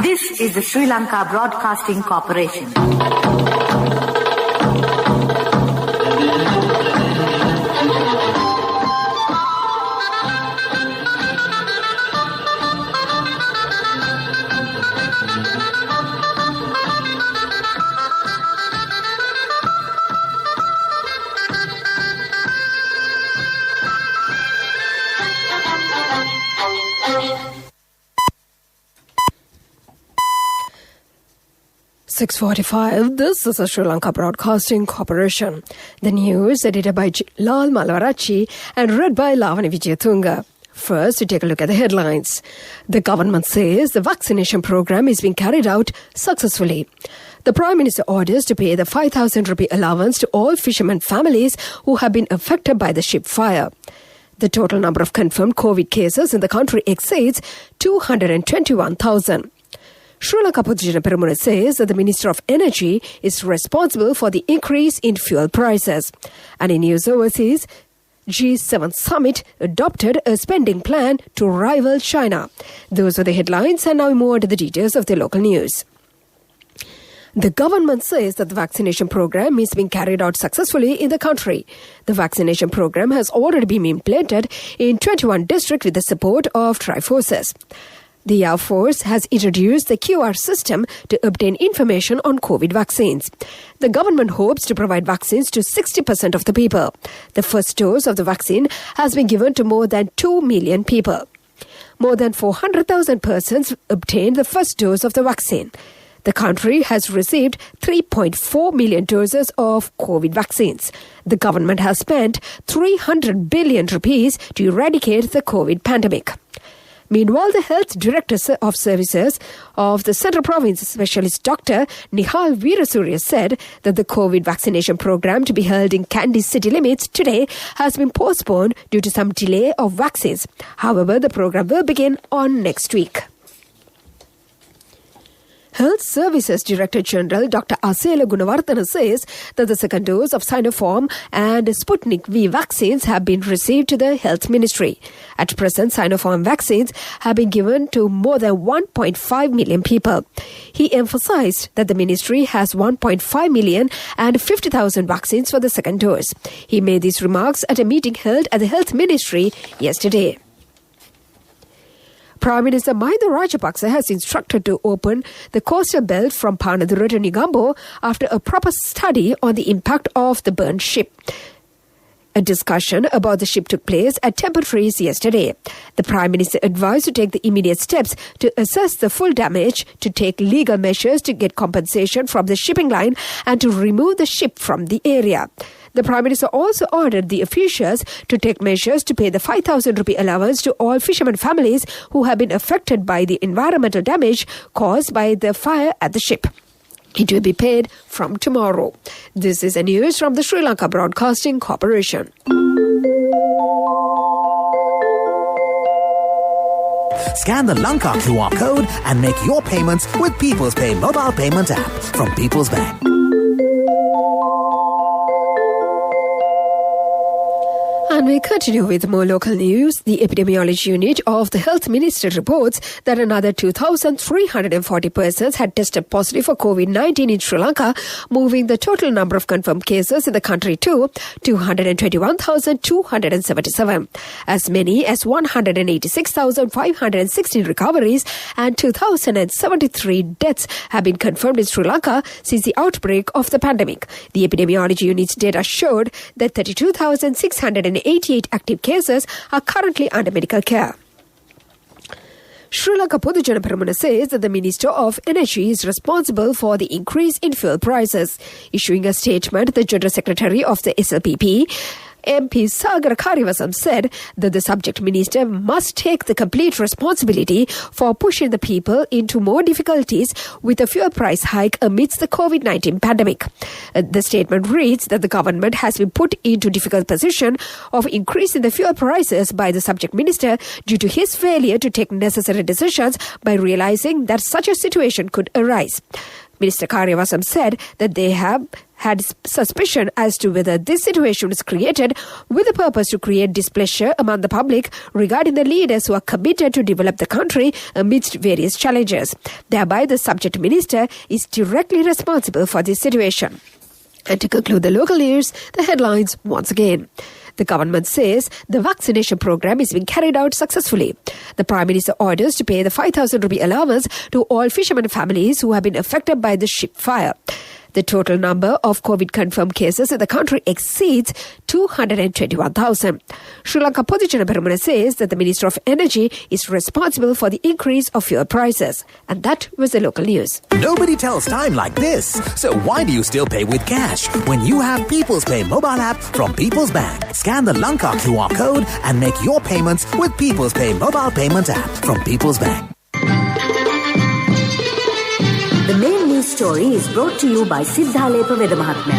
This is the Sri Lanka Broadcasting Corporation. (6:45). This is the Sri Lanka Broadcasting Corporation. The news edited by Lal Malvarachi and read by Lavani Vijayatunga. First, we take a look at the headlines. The government says the vaccination program is being carried out successfully. The Prime Minister orders to pay the 5,000 rupee allowance to all fishermen families who have been affected by the ship fire. The total number of confirmed COVID cases in the country exceeds 221,000. Sri Lanka Potujana Peramuna says that the Minister of Energy is responsible for the increase in fuel prices. And in news overseas, G7 summit adopted a spending plan to rival China. Those are the headlines, and now we move on to the details of the local news. The government says that the vaccination program is being carried out successfully in the country. The vaccination program has already been implemented in 21 districts with the support of Triforces. The Air Force has introduced the QR system to obtain information on COVID vaccines. The government hopes to provide vaccines to 60% of the people. The first dose of the vaccine has been given to more than 2 million people. More than 400,000 persons obtained the first dose of the vaccine. The country has received 3.4 million doses of COVID vaccines. The government has spent 300 billion rupees to eradicate the COVID pandemic. Meanwhile, the Health Director of Services of the Central Province Specialist Dr. Nihal Veerasurya said that the COVID vaccination program to be held in Kandy city limits today has been postponed due to some delay of vaccines. However, the program will begin on next week. Health Services Director General Dr. Asela Gunawardena says that the second dose of Sinopharm and Sputnik V vaccines have been received to the Health Ministry. At present, Sinopharm vaccines have been given to more than 1.5 million people. He emphasized that the ministry has 1.5 million and 50,000 vaccines for the second dose. He made these remarks at a meeting held at the Health Ministry yesterday. Prime Minister Mahinda Rajapaksa has instructed to open the coastal belt from Panadura to Negombo after a proper study on the impact of the burnt ship. A discussion about the ship took place at Temple Trees yesterday. The Prime Minister advised to take the immediate steps to assess the full damage, to take legal measures to get compensation from the shipping line, and to remove the ship from the area. The Prime Minister also ordered the officials to take measures to pay the 5,000 rupee allowance to all fishermen families who have been affected by the environmental damage caused by the fire at the ship. It will be paid from tomorrow. This is a news from the Sri Lanka Broadcasting Corporation. Scan the Lanka QR code and make your payments with People's Pay mobile payment app from People's Bank. And we continue with more local news. The Epidemiology Unit of the Health Ministry reports that another 2,340 persons had tested positive for COVID-19 in Sri Lanka, moving the total number of confirmed cases in the country to 221,277. As many as 186,516 recoveries and 2,073 deaths have been confirmed in Sri Lanka since the outbreak of the pandemic. The Epidemiology Unit's data showed that 32,688 active cases are currently under medical care. Sri Lanka Potujana Peramuna says that the Minister of Energy is responsible for the increase in fuel prices. Issuing a statement, the General Secretary of the SLBC, MP Sagar Karivasam, said that the subject minister must take the complete responsibility for pushing the people into more difficulties with a fuel price hike amidst the COVID-19 pandemic. The statement reads that the government has been put into difficult position of increasing the fuel prices by the subject minister due to his failure to take necessary decisions by realizing that such a situation could arise. Minister Karyavasam said that they have had suspicion as to whether this situation was created with the purpose to create displeasure among the public regarding the leaders who are committed to develop the country amidst various challenges. Thereby, the subject minister is directly responsible for this situation. And to conclude the local news, the headlines once again. The government says the vaccination program is being carried out successfully. The Prime Minister orders to pay the 5,000 rupee allowance to all fishermen families who have been affected by the ship fire. The total number of COVID-confirmed cases in the country exceeds 221,000. Sri Lanka Podujana Peramuna says that the Minister of Energy is responsible for the increase of fuel prices. And that was the local news. Nobody tells time like this. So why do you still pay with cash when you have People's Pay mobile app from People's Bank? Scan the Lanka QR code and make your payments with People's Pay mobile payment app from People's Bank. The main news story is brought to you by Siddhalepa Vedamahatmya.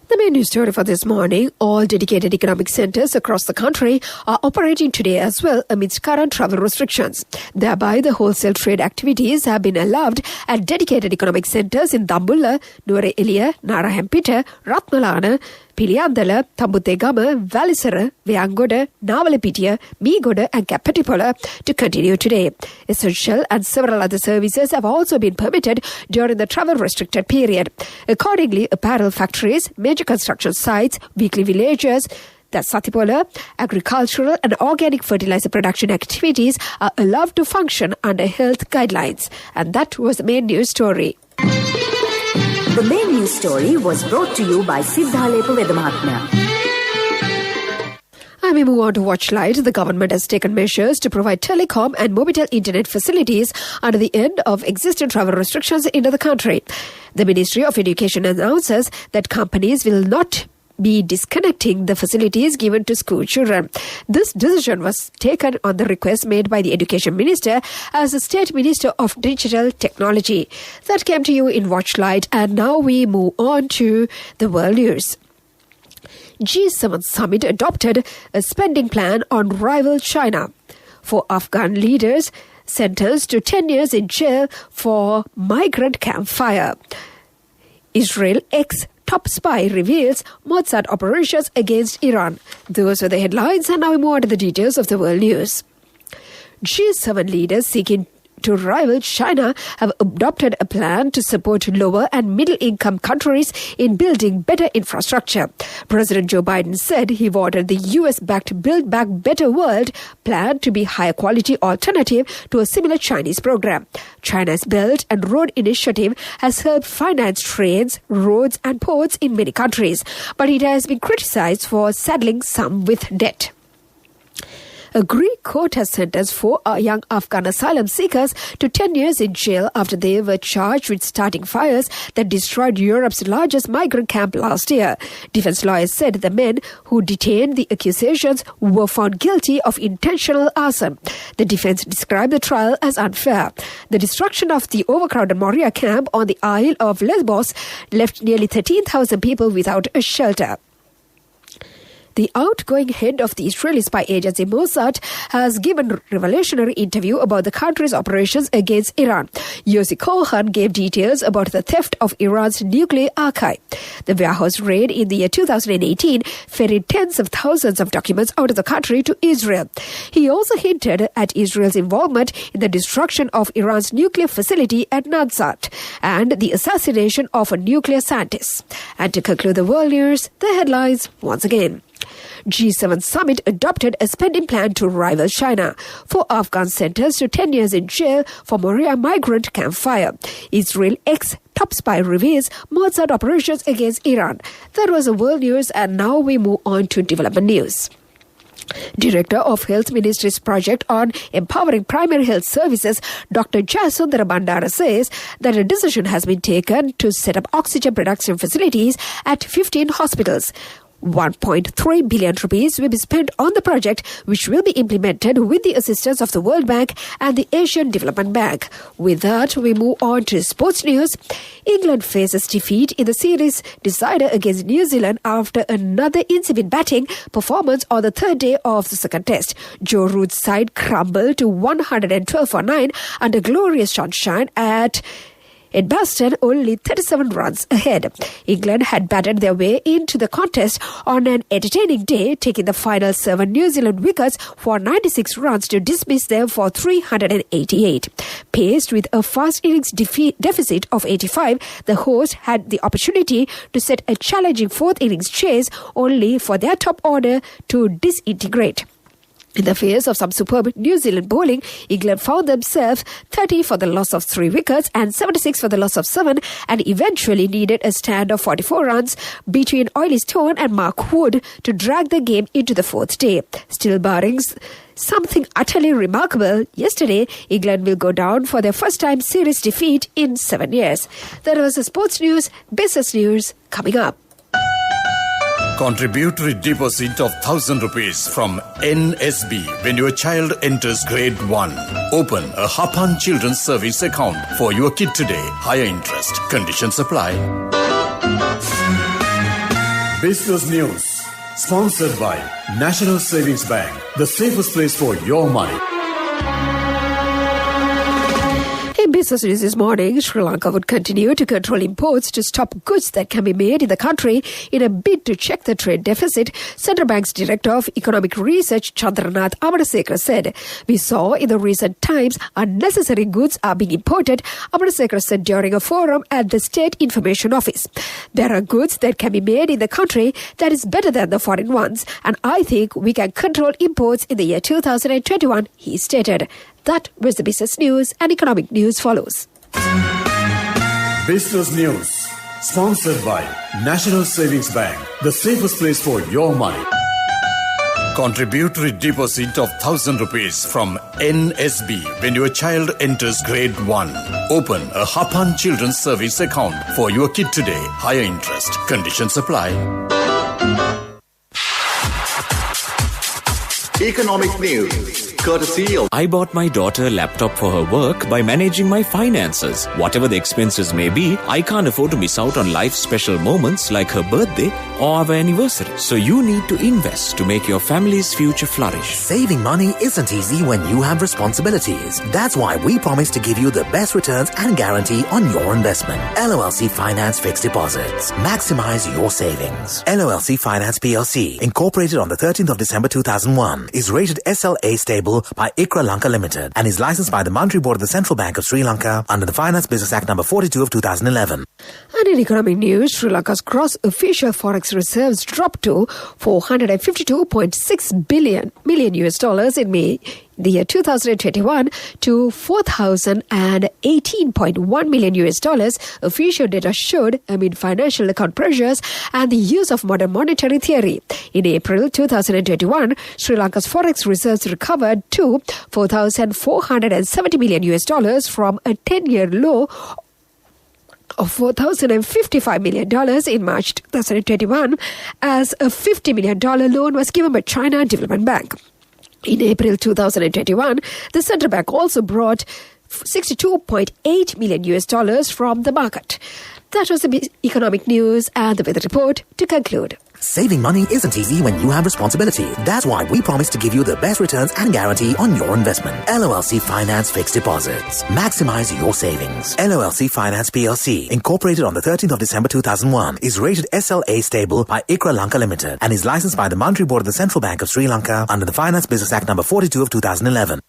The main news story for this morning, all dedicated economic centres across the country are operating today as well amidst current travel restrictions. Thereby, the wholesale trade activities have been allowed at dedicated economic centres in Dambulla, Nuwara Eliya, Narayanpita, Ratmalana, Piliyandala, Tambutegama, Valisara, Veyangoda, Navalapitiya, Meegoda and Kapatipola to continue today. Essential and several other services have also been permitted during the travel restricted period. Accordingly, apparel factories, major construction sites, weekly villages, that's Satipola, agricultural and organic fertilizer production activities are allowed to function under health guidelines. And that was the main news story. The main news story was brought to you by Siddhalepa Vedamahatmya. And we move on to Watchlight. The government has taken measures to provide telecom and mobile internet facilities under the end of existing travel restrictions into the country. The Ministry of Education announces that companies will not be disconnecting the facilities given to school children. This decision was taken on the request made by the Education Minister as the State Minister of Digital Technology. That came to you in Watchlight, and now we move on to the world news. G7 summit adopted a spending plan on rival China. For Afghan leaders sentenced to 10 years in jail for migrant campfire. Israel top spy reveals Mossad operations against Iran. Those were the headlines, and now we move on to the details of the world news. G7 leaders seeking to rival China have adopted a plan to support lower and middle-income countries in building better infrastructure. President Joe Biden said he wanted the US-backed Build Back Better World plan to be higher quality alternative to a similar Chinese program. China's Belt and Road Initiative has helped finance trains, roads and ports in many countries, but it has been criticized for saddling some with debt. A Greek court has sentenced 4 young Afghan asylum seekers to 10 years in jail after they were charged with starting fires that destroyed Europe's largest migrant camp last year. Defense lawyers said the men who detained the accusations were found guilty of intentional arson. The defense described the trial as unfair. The destruction of the overcrowded Moria camp on the Isle of Lesbos left nearly 13,000 people without a shelter. The outgoing head of the Israeli spy agency Mossad has given a revolutionary interview about the country's operations against Iran. Yossi Cohen gave details about the theft of Iran's nuclear archive. The warehouse raid in the year 2018 ferried tens of thousands of documents out of the country to Israel. He also hinted at Israel's involvement in the destruction of Iran's nuclear facility at Nadsat and the assassination of a nuclear scientist. And to conclude the world news, the headlines once again. G7 summit adopted a spending plan to rival China. 4 Afghan sentenced to 10 years in jail for Moria migrant campfire. Israel top spy reveals Mossad operations against Iran. That was the world news, and now we move on to development news. Director of Health Ministry's project on empowering primary health services, Dr. Jayasundara Bandara, says that a decision has been taken to set up oxygen production facilities at 15 hospitals. 1.3 billion rupees will be spent on the project, which will be implemented with the assistance of the World Bank and the Asian Development Bank. With that, we move on to sports news. England faces defeat in the series decider against New Zealand after another insipid batting performance on the third day of the second test. Joe Root's side crumbled to 112 for 9 under glorious sunshine at Edgbaston only 37 runs ahead. England had batted their way into the contest on an entertaining day, taking the final 7 New Zealand wickets for 96 runs to dismiss them for 388. Paced with a first innings deficit of 85, the hosts had the opportunity to set a challenging fourth innings chase, only for their top order to disintegrate. In the face of some superb New Zealand bowling, England found themselves 30 for the loss of 3 wickets and 76 for the loss of 7, and eventually needed a stand of 44 runs between Oily Stone and Mark Wood to drag the game into the 4th day. Still barring something utterly remarkable, yesterday England will go down for their first-time series defeat in 7 years. That was the sports news, business news coming up. Contributory deposit of ₹1,000 from NSB when your child enters grade 1. Open a Hapan Children's Service account for your kid today. Higher interest. Conditions apply. Business News. Sponsored by National Savings Bank. The safest place for your money. In business news this morning, Sri Lanka would continue to control imports to stop goods that can be made in the country in a bid to check the trade deficit, Central Bank's Director of Economic Research, Chandranath Amarasekara, said. We saw in the recent times unnecessary goods are being imported, Amarasekara said during a forum at the State Information Office. There are goods that can be made in the country that is better than the foreign ones, and I think we can control imports in the year 2021, he stated. That was the business news, and economic news follows. Business News. Sponsored by National Savings Bank. The safest place for your money. Contributory deposit of ₹1,000 from NSB when your child enters grade 1. Open a Hapan Children's Service account for your kid today. Higher interest. Conditions apply. Economic news. Courtesy of I bought my daughter a laptop for her work by managing my finances. Whatever the expenses may be, I can't afford to miss out on life's special moments like her birthday or our anniversary. So you need to invest to make your family's future flourish. Saving money isn't easy when you have responsibilities. That's why we promise to give you the best returns and guarantee on your investment. LOLC Finance Fixed Deposits. Maximize your savings. LOLC Finance PLC, incorporated on the 13th of December 2001, is rated SLA stable by ICRA Lanka Limited and is licensed by the Monetary Board of the Central Bank of Sri Lanka under the Finance Business Act number 42 of 2011. And in economic news, Sri Lanka's gross official forex reserves dropped to $452.6 million in May the year 2021 to $4,018.1 million, official data showed amid financial account pressures and the use of modern monetary theory. In April 2021, Sri Lanka's forex reserves recovered to $4,470 million from a 10-year low of $4,055 million in March 2021 as a $50 million loan was given by China Development Bank. In April 2021, the central bank also brought $62.8 million from the market. That was the economic news and the weather report to conclude. Saving money isn't easy when you have responsibility. That's why we promise to give you the best returns and guarantee on your investment. LOLC Finance Fixed Deposits. Maximize your savings. LOLC Finance PLC, incorporated on the 13th of December 2001, is rated SLA stable by ICRA Lanka Limited and is licensed by the Monetary Board of the Central Bank of Sri Lanka under the Finance Business Act number 42 of 2011.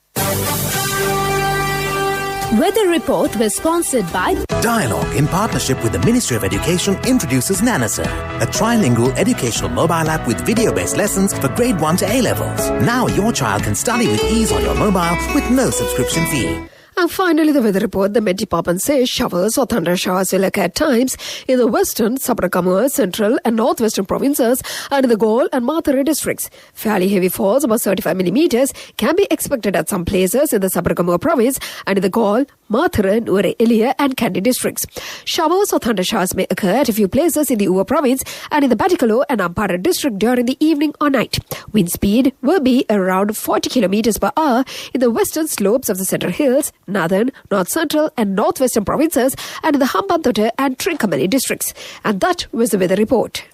Weather report was sponsored by Dialogue, in partnership with the Ministry of Education, introduces Nanasa, a trilingual educational mobile app with video-based lessons for grade 1 to A-levels. Now your child can study with ease on your mobile with no subscription fee. And finally, the weather report. The Met Department says showers or thunder showers will occur at times in the western, Sabarakamuwa, central and northwestern provinces and in the Galle and Mathura districts. Fairly heavy falls, about 35 millimeters, can be expected at some places in the Sabarakamuwa province and in the Galle, Mathura, Nuwara Eliya and Kandy districts. Showers or thunder showers may occur at a few places in the Uva province and in the Batikalo and Ampara district during the evening or night. Wind speed will be around 40 kilometers per hour in the western slopes of the Central Hills, northern, north central and northwestern provinces and in the Hambantota and Trincomalee districts. And that was the weather report.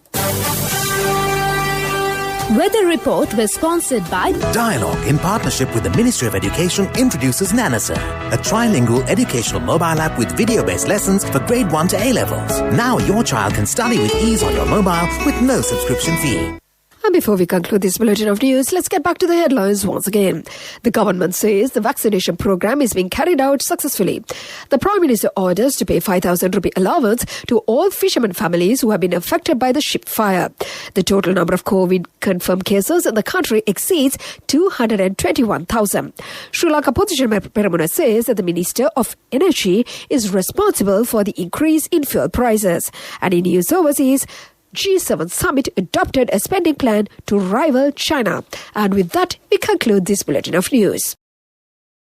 Weather report was sponsored by Dialogue, in partnership with the Ministry of Education, introduces Nanasa, a trilingual educational mobile app with video-based lessons for grade 1 to A-levels. Now your child can study with ease on your mobile with no subscription fee. And before we conclude this bulletin of news, let's get back to the headlines once again. The government says the vaccination program is being carried out successfully. The Prime Minister orders to pay 5,000 rupee allowance to all fishermen families who have been affected by the ship fire. The total number of COVID confirmed cases in the country exceeds 221,000. Sri Lanka Position Peramuna says that the Minister of Energy is responsible for the increase in fuel prices. And in news overseas, G7 summit adopted a spending plan to rival China. And with that, we conclude this bulletin of news.